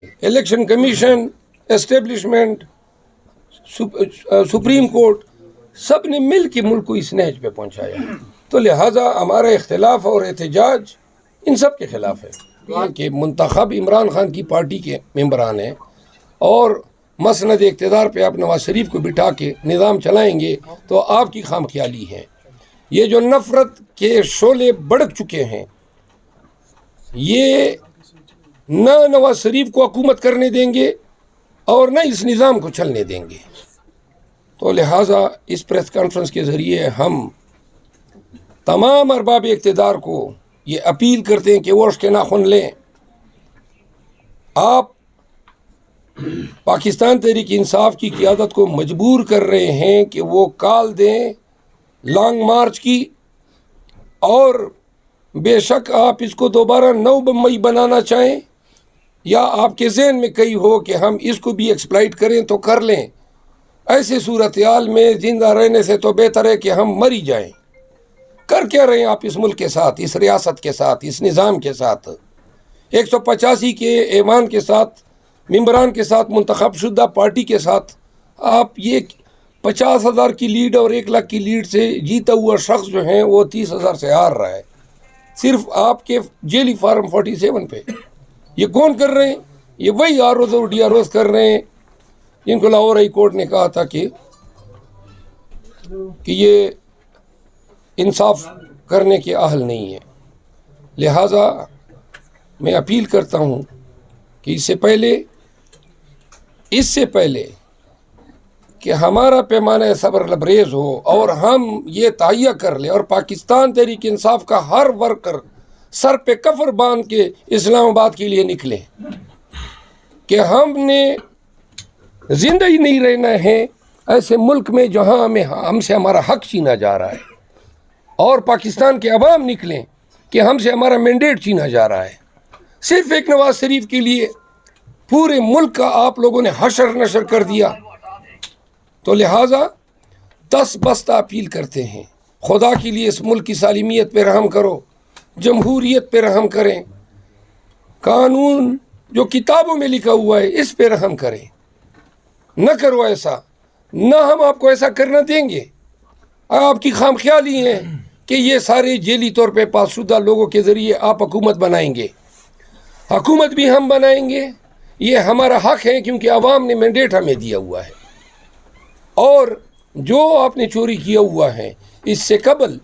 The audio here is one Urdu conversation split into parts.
Election commission, establishment, supreme court, سب نے مل کے ملک کو اس نہج پہ پہنچایا. تو لہٰذا ہمارا اختلاف اور احتجاج ان سب کے خلاف ہے کہ منتخب عمران خان کی پارٹی کے ممبران ہیں اور مسند اقتدار پہ آپ نواز شریف کو بٹھا کے نظام چلائیں گے تو آپ کی خام خیالی ہے. یہ جو نفرت کے شعلے بڑک چکے ہیں، یہ نہ نواز شریف کو حکومت کرنے دیں گے اور نہ اس نظام کو چلنے دیں گے. تو لہٰذا اس پریس کانفرنس کے ذریعے ہم تمام ارباب اقتدار کو یہ اپیل کرتے ہیں کہ وہ کے ناخن لیں. آپ پاکستان تحریک انصاف کی قیادت کو مجبور کر رہے ہیں کہ وہ کال دیں لانگ مارچ کی، اور بے شک آپ اس کو دوبارہ 9 مئی بنانا چاہیں یا آپ کے ذہن میں کئی ہو کہ ہم اس کو بھی ایکسپلائٹ کریں تو کر لیں. ایسے صورتحال میں زندہ رہنے سے تو بہتر ہے کہ ہم مر ہی جائیں. کر کیا رہے ہیں آپ اس ملک کے ساتھ، اس ریاست کے ساتھ، اس نظام کے ساتھ؟ 185 کے ایوان کے ساتھ، ممبران کے ساتھ، منتخب شدہ پارٹی کے ساتھ آپ یہ 50,000 کی لیڈ اور 1 لاکھ کی لیڈ سے جیتا ہوا شخص جو ہیں وہ 30,000 سے ہار رہا ہے صرف آپ کے جیلی فارم 47 پہ. یہ کون کر رہے ہیں؟ یہ وہی آر اوز اور ڈی آر اوز کر رہے ہیں جن کو لاہور ہائی کورٹ نے کہا تھا کہ یہ انصاف کرنے کے اہل نہیں ہے. لہٰذا میں اپیل کرتا ہوں کہ اس سے پہلے کہ ہمارا پیمانہ صبر لبریز ہو اور ہم یہ تہیہ کر لیں اور پاکستان تحریک انصاف کا ہر ورکر سر پہ کفر باندھ کے اسلام آباد کے لیے نکلے کہ ہم نے زندہ ہی نہیں رہنا ہے ایسے ملک میں جہاں ہم سے ہمارا حق چھینا جا رہا ہے، اور پاکستان کے عوام نکلیں کہ ہم سے ہمارا مینڈیٹ چھینا جا رہا ہے. صرف ایک نواز شریف کے لیے پورے ملک کا آپ لوگوں نے حشر نشر کر دیا. تو لہٰذا 10 بستہ اپیل کرتے ہیں، خدا کے لیے اس ملک کی سالمیت پہ رحم کرو، جمہوریت پہ رحم کریں، قانون جو کتابوں میں لکھا ہوا ہے اس پہ رحم کریں. نہ کرو ایسا، نہ ہم آپ کو ایسا کرنا دیں گے. آپ کی خام خیالی ہے کہ یہ سارے جیلی طور پہ پاس شدہ لوگوں کے ذریعے آپ حکومت بنائیں گے. حکومت بھی ہم بنائیں گے، یہ ہمارا حق ہے کیونکہ عوام نے مینڈیٹ ہمیں دیا ہوا ہے. اور جو آپ نے چوری کیا ہوا ہے اس سے قبل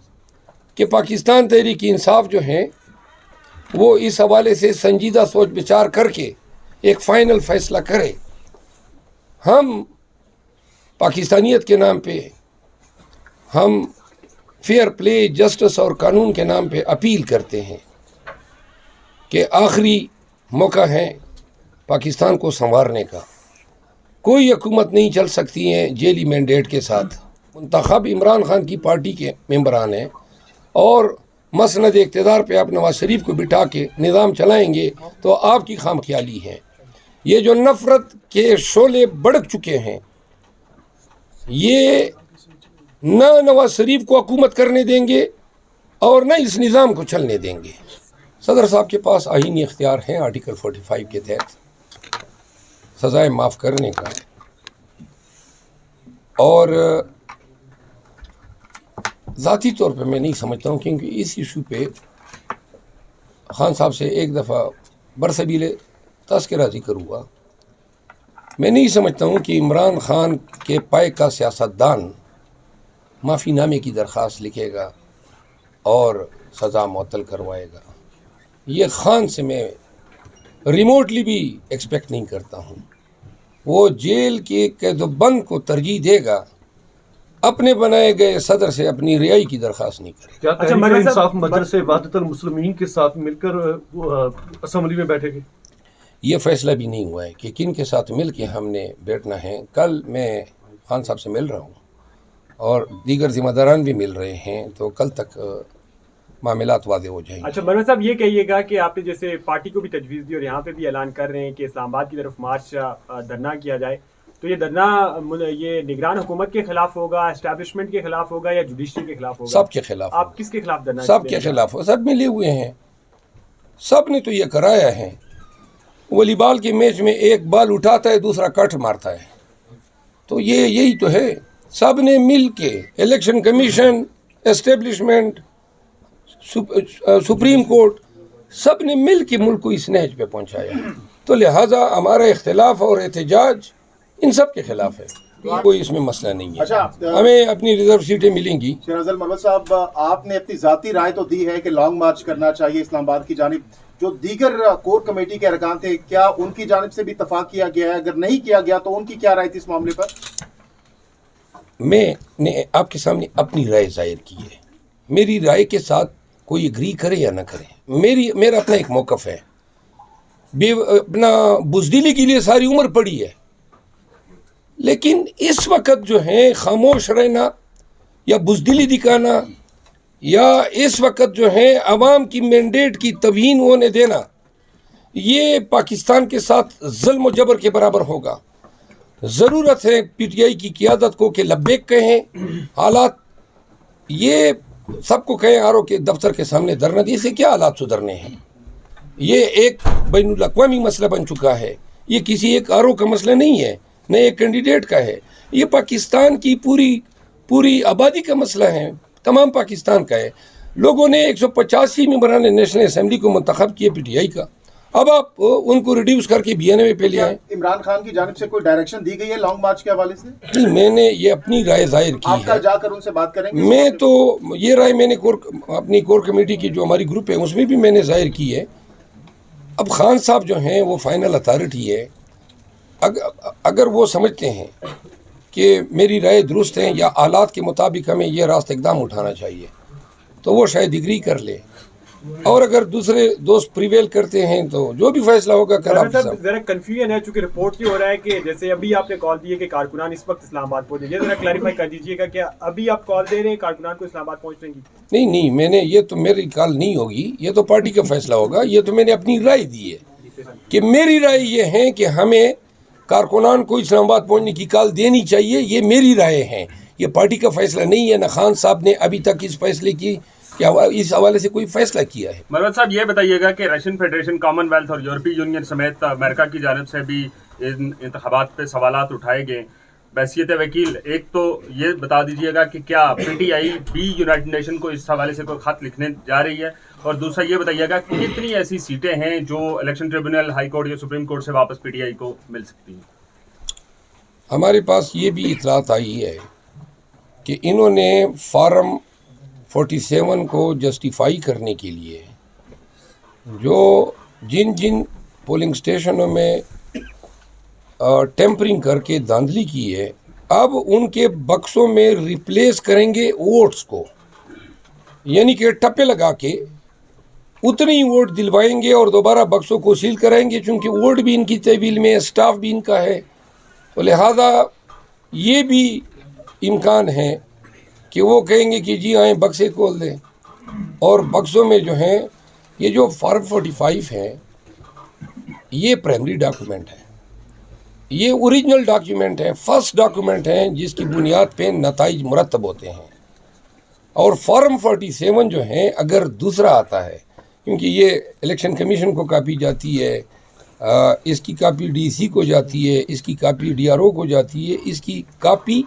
کہ پاکستان تحریک انصاف جو ہیں وہ اس حوالے سے سنجیدہ سوچ بچار کر کے ایک فائنل فیصلہ کرے. ہم پاکستانیت کے نام پہ، ہم فیئر پلے، جسٹس اور قانون کے نام پہ اپیل کرتے ہیں کہ آخری موقع ہے پاکستان کو سنوارنے کا. کوئی حکومت نہیں چل سکتی ہے جیلی مینڈیٹ کے ساتھ. منتخب عمران خان کی پارٹی کے ممبران ہیں اور مسند اقتدار پہ آپ نواز شریف کو بٹھا کے نظام چلائیں گے تو آپ کی خام خیالی ہے. یہ جو نفرت کے شعلے بڑک چکے ہیں، یہ نہ نواز شریف کو حکومت کرنے دیں گے اور نہ اس نظام کو چلنے دیں گے. صدر صاحب کے پاس آئینی اختیار ہیں آرٹیکل 45 کے تحت سزائے معاف کرنے کا، اور ذاتی طور پہ میں نہیں سمجھتا ہوں کیونکہ اس ایشو پہ خان صاحب سے ایک دفعہ برسبیل تذکرہ ذکر ہوا. میں نہیں سمجھتا ہوں کہ عمران خان کے پائے کا سیاستدان معافی نامے کی درخواست لکھے گا اور سزا معطل کروائے گا. یہ خان سے میں ریموٹلی بھی ایکسپیکٹ نہیں کرتا ہوں. وہ جیل کے قید و بند کو ترجیح دے گا، اپنے بنائے گئے صدر سے اپنی رہائی کی درخواست نہیں کرے. کیا تحریک انصاف مجلس وحدت المسلمین کے ساتھ مل کر اسمبلی میں بیٹھے گے؟ یہ فیصلہ بھی نہیں ہوا ہے کہ کن کے ساتھ مل کے ہم نے بیٹھنا ہے. کل میں خان صاحب سے مل رہا ہوں اور دیگر ذمہ داران بھی مل رہے ہیں، تو کل تک معاملات واضح ہو جائیں گے. اچھا مرزا صاحب، یہ کہیے گا کہ آپ نے جیسے پارٹی کو بھی تجویز دی اور یہاں پہ بھی اعلان کر رہے ہیں کہ اسلام آباد کی طرف مارچ دھرنا کیا جائے، تو یہ دھرنا یہ نگران حکومت کے خلاف ہوگا، اسٹیبلشمنٹ کے خلاف ہوگا یا جوڈیشری کے خلاف ہوگا؟ سب کے خلاف. آپ کس کے خلاف دھرنا؟ سب کے خلاف. سب ملے ہوئے ہیں، سب نے تو یہ کرایا ہے. والی بال کے میچ میں ایک بال اٹھاتا ہے دوسرا کٹ مارتا ہے. تو یہی تو ہے. سب نے مل کے election commission, establishment, supreme court, سب نے مل کے ملک کو اس نہج پہ پہنچایا. تو لہٰذا ہمارا اختلاف اور احتجاج ان سب کے خلاف ہے. کوئی اس میں مسئلہ نہیں ہے. ہمیں اپنی ریزرو سیٹیں ملیں گی. شہناز مروت صاحب، آپ نے اپنی ذاتی رائے تو دی ہے کہ لانگ مارچ کرنا چاہیے اسلام آباد کی جانب. جو دیگر کور کمیٹی کے ارکان تھے، کیا ان کی جانب سے بھی اتفاق کیا گیا ہے؟ اگر نہیں کیا گیا تو ان کی کیا رائے تھی اس معاملے پر؟ میں نے آپ کے سامنے اپنی رائے ظاہر کی ہے. میری رائے کے ساتھ کوئی اگری کرے یا نہ کرے، میرا اپنا ایک موقف ہے. اپنا بزدلی کے لیے ساری عمر پڑی ہے، لیکن اس وقت جو ہے خاموش رہنا یا بزدلی دکھانا یا اس وقت جو ہے عوام کی مینڈیٹ کی توہین ہونے دینا، یہ پاکستان کے ساتھ ظلم و جبر کے برابر ہوگا. ضرورت ہے پی ٹی آئی کی قیادت کو کہ لبیک کہیں. حالات یہ سب کو کہیں آر او کے دفتر کے سامنے دھرنا دی، اسے کیا حالات سدھرنے ہیں؟ یہ ایک بین الاقوامی مسئلہ بن چکا ہے. یہ کسی ایک آر او کا مسئلہ نہیں ہے، نہ ایک کینڈیڈیٹ کا ہے. یہ پاکستان کی پوری آبادی کا مسئلہ ہے، تمام پاکستان کا ہے. لوگوں نے 185 ممبران نیشنل اسمبلی کو منتخب کیے پی ٹی آئی کا. اب آپ ان کو ریڈیوس کر کے 92 پہ لے آئیں. عمران خان کی جانب سے کوئی ڈائریکشن دی گئی ہے لانگ مارچ کے حوالے سے؟ نہیں، میں نے یہ اپنی رائے ظاہر کی آپ ہے. کل جا کر ان سے بات کریں گے؟ میں تو یہ رائے میں نے اپنی کور کمیٹی کی جو ہماری گروپ ہے اس میں بھی میں نے ظاہر کی ہے. اب خان صاحب جو ہیں وہ فائنل اتھارٹی ہے. اگر وہ سمجھتے ہیں کہ میری رائے درست ہیں یا حالات کے مطابق ہمیں یہ راست اقدام اٹھانا چاہیے تو وہ شاید اگری کر لے، اور اگر دوسرے دوست پریویل کرتے ہیں تو جو بھی فیصلہ ہوگا کل آپ ذرا کنفیوژن ہے، چونکہ رپورٹ یہ ہو رہا ہے کہ جیسے ابھی آپ نے کال دی ہے کہ کارکنان اس وقت اسلام آباد پہنچے. یہ ذرا کلیریفائی کر دیجیے گا، کیا ابھی آپ کال دے رہے ہیں کارکنان کو اسلام آباد پہنچنے کی؟ نہیں، میں نے یہ تو میری کال نہیں ہوگی، یہ تو پارٹی کا فیصلہ ہوگا. یہ تو میں نے اپنی رائے دی ہے کہ میری رائے یہ ہے کہ ہمیں کارکنان کو اسلام آباد پہنچنے کی کال دینی چاہیے. یہ میری رائے ہے، یہ پارٹی کا فیصلہ نہیں ہے. نہ خان صاحب نے ابھی تک اس فیصلے کی کیا اس حوالے سے کوئی فیصلہ کیا ہے. مروت صاحب یہ بتائیے گا کہ رشین فیڈریشن، کامن ویلتھ اور یورپی یونین سمیت امریکہ کی جانب سے بھی ان انتخابات پہ سوالات اٹھائے گئے. بحیثیت وکیل، ایک تو یہ بتا دیجیے گا کہ کیا پی ٹی آئی بھی یونائٹڈ نیشن کو اس حوالے سے کوئی خط لکھنے جا رہی ہے؟ اور دوسرا یہ بتائیے گا کہ کتنی ایسی سیٹیں ہیں جو الیکشن ٹریبونل، ہائی کورٹ یا سپریم کورٹ سے واپس پی ٹی آئی کو مل سکتی ہیں؟ ہمارے پاس یہ بھی اطلاعات آئی ہے کہ انہوں نے فارم 47 کو جسٹیفائی کرنے کے لیے جو جن پولنگ اسٹیشنوں میں ٹیمپرنگ کر کے دھاندلی کی ہے، اب ان کے بکسوں میں ریپلیس کریں گے ووٹس کو، یعنی کہ ٹپے لگا کے اتنے ہی ووٹ دلوائیں گے اور دوبارہ بکسوں کو سیل کرائیں گے. چونکہ ووٹ بھی ان کی تحویل میں، اسٹاف بھی ان کا ہے، تو لہذا یہ بھی امکان ہے کہ وہ کہیں گے کہ جی آئیں بکسے کھول دیں. اور بکسوں میں جو ہیں یہ جو فارم 45 ہیں یہ پرائمری ڈاکیومنٹ ہے، یہ اوریجنل ڈاکیومنٹ ہے، فرسٹ ڈاکیومنٹ ہیں جس کی بنیاد پہ نتائج مرتب ہوتے ہیں. اور فارم 47 جو ہیں اگر دوسرا آتا ہے، کیونکہ یہ الیکشن کمیشن کو کاپی جاتی ہے، اس کی کاپی ڈی سی کو جاتی ہے، اس کی کاپی ڈی آر او کو جاتی ہے، اس کی کاپی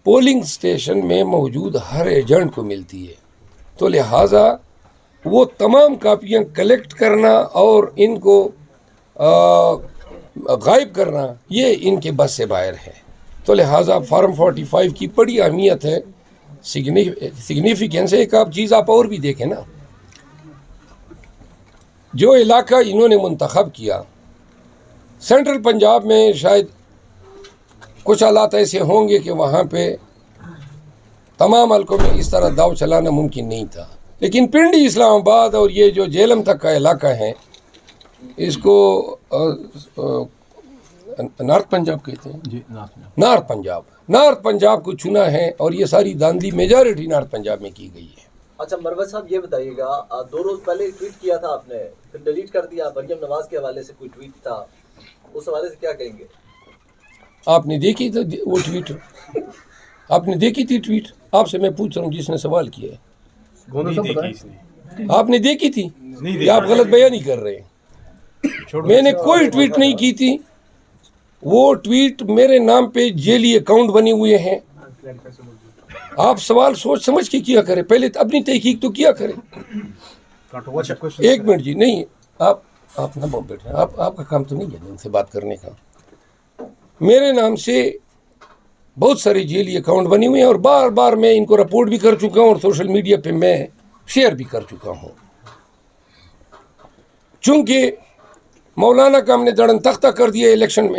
پولنگ اسٹیشن میں موجود ہر ایجنٹ کو ملتی ہے. تو لہٰذا وہ تمام کاپیاں کلیکٹ کرنا اور ان کو غائب کرنا یہ ان کے بس سے باہر ہے. تو لہٰذا فارم 45 کی بڑی اہمیت ہے، سگنیفیکینس ہے. ایک چیز آپ اور بھی دیکھیں نا، جو علاقہ انہوں نے منتخب کیا سینٹرل پنجاب میں، شاید کچھ حالات ایسے ہوں گے کہ وہاں پہ تمام حلقوں میں اس طرح داؤ چلانا ممکن نہیں تھا، لیکن پنڈی، اسلام آباد اور یہ جو جہلم تک کا علاقہ ہے، اس کو نارتھ پنجاب کہتے ہیں جی، نارتھ پنجاب کو چنا ہے، اور یہ ساری داندلی میجارٹی نارتھ پنجاب میں کی گئی ہے. اچھا مروت صاحب یہ بتائیے گا، 2 روز پہلے ٹویٹ کیا تھا آپ نے، پھر ڈیلیٹ کر دیا، مریم نواز کے حوالے سے کوئی ٹویٹ تھا، اس حوالے سے کیا کہیں گے؟ آپ نے دیکھی تھی وہ ٹویٹ؟ آپ نے دیکھی تھی ٹویٹ؟ آپ سے میں پوچھ رہا ہوں جس نے سوال کیا ہے. آپ نے دیکھی تھی یا آپ غلط بیان نہیں کر رہے ہیں؟ میں نے کوئی ٹویٹ نہیں کی تھی. وہ ٹویٹ میرے نام پہ جیلی اکاؤنٹ بنے ہوئے ہیں. آپ سوال سوچ سمجھ کے کیا کریں, پہلے اپنی تحقیق تو کیا کریں. ایک منٹ جی, نہیں آپ نہ بیٹھے, آپ کا کام تو نہیں ہے ان سے بات کرنے کا. میرے نام سے بہت سارے جیلی اکاؤنٹ بنے ہوئے ہیں اور بار بار میں ان کو رپورٹ بھی کر چکا ہوں اور سوشل میڈیا پہ میں شیئر بھی کر چکا ہوں. چونکہ مولانا کا ہم نے دڑن تختہ کر دیا الیکشن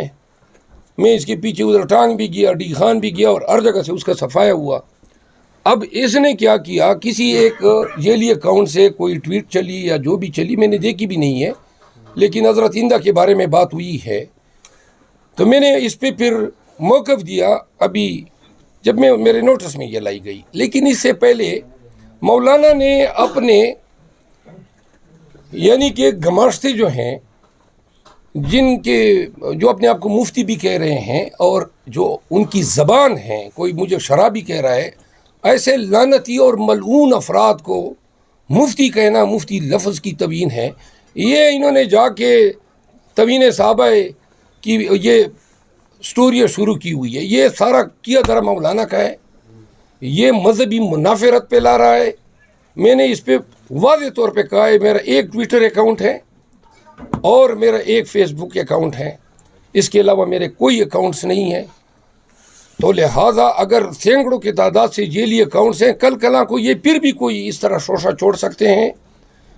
میں اس کے پیچھے ادھر ٹانگ بھی گیا, ڈی خان بھی گیا اور ہر جگہ سے اس کا صفایا ہوا. اب اس نے کیا کیا, کسی ایک جیلی اکاؤنٹ سے کوئی ٹویٹ چلی یا جو بھی چلی, میں نے دیکھی بھی نہیں ہے, لیکن حضرت ہندہ کے بارے میں بات ہوئی ہے تو میں نے اس پہ پھر موقف دیا ابھی جب میرے نوٹس میں یہ لائی گئی. لیکن اس سے پہلے مولانا نے اپنے یعنی کہ گماشتے جو ہیں, جو اپنے آپ کو مفتی بھی کہہ رہے ہیں اور جو ان کی زبان ہے, کوئی مجھے شرابی کہہ رہا ہے, ایسے لعنتی اور ملعون افراد کو مفتی کہنا, مفتی لفظ کی توہین ہے. یہ انہوں نے جا کے توہین صحابہ کی یہ سٹوریاں شروع کی ہوئی ہے. یہ سارا کیا ذرا مولانا کا ہے, یہ مذہبی منافرت پہ لا رہا ہے. میں نے اس پہ واضح طور پہ کہا ہے, میرا ایک ٹویٹر اکاؤنٹ ہے اور میرا ایک فیس بک اکاؤنٹ ہے, اس کے علاوہ میرے کوئی اکاؤنٹس نہیں ہیں. تو لہٰذا اگر سینکڑوں کی تعداد سے جیلی اکاؤنٹس ہیں, کل کلاں کو یہ پھر بھی کوئی اس طرح شوشہ چھوڑ سکتے ہیں.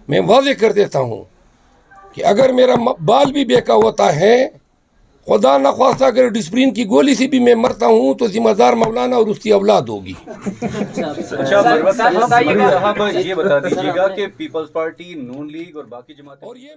میں واضح کر دیتا ہوں کہ اگر میرا بال بھی بیکا ہوتا ہے, خدا نخواستہ اگر ڈسپرین کی گولی سے بھی میں مرتا ہوں تو ذمہ دار مولانا اور اس کی اولاد ہوگی. صاحب یہ بتا دیجیے گا کہ پیپلز پارٹی, نون لیگ اور باقی جماعتیں, اور یہ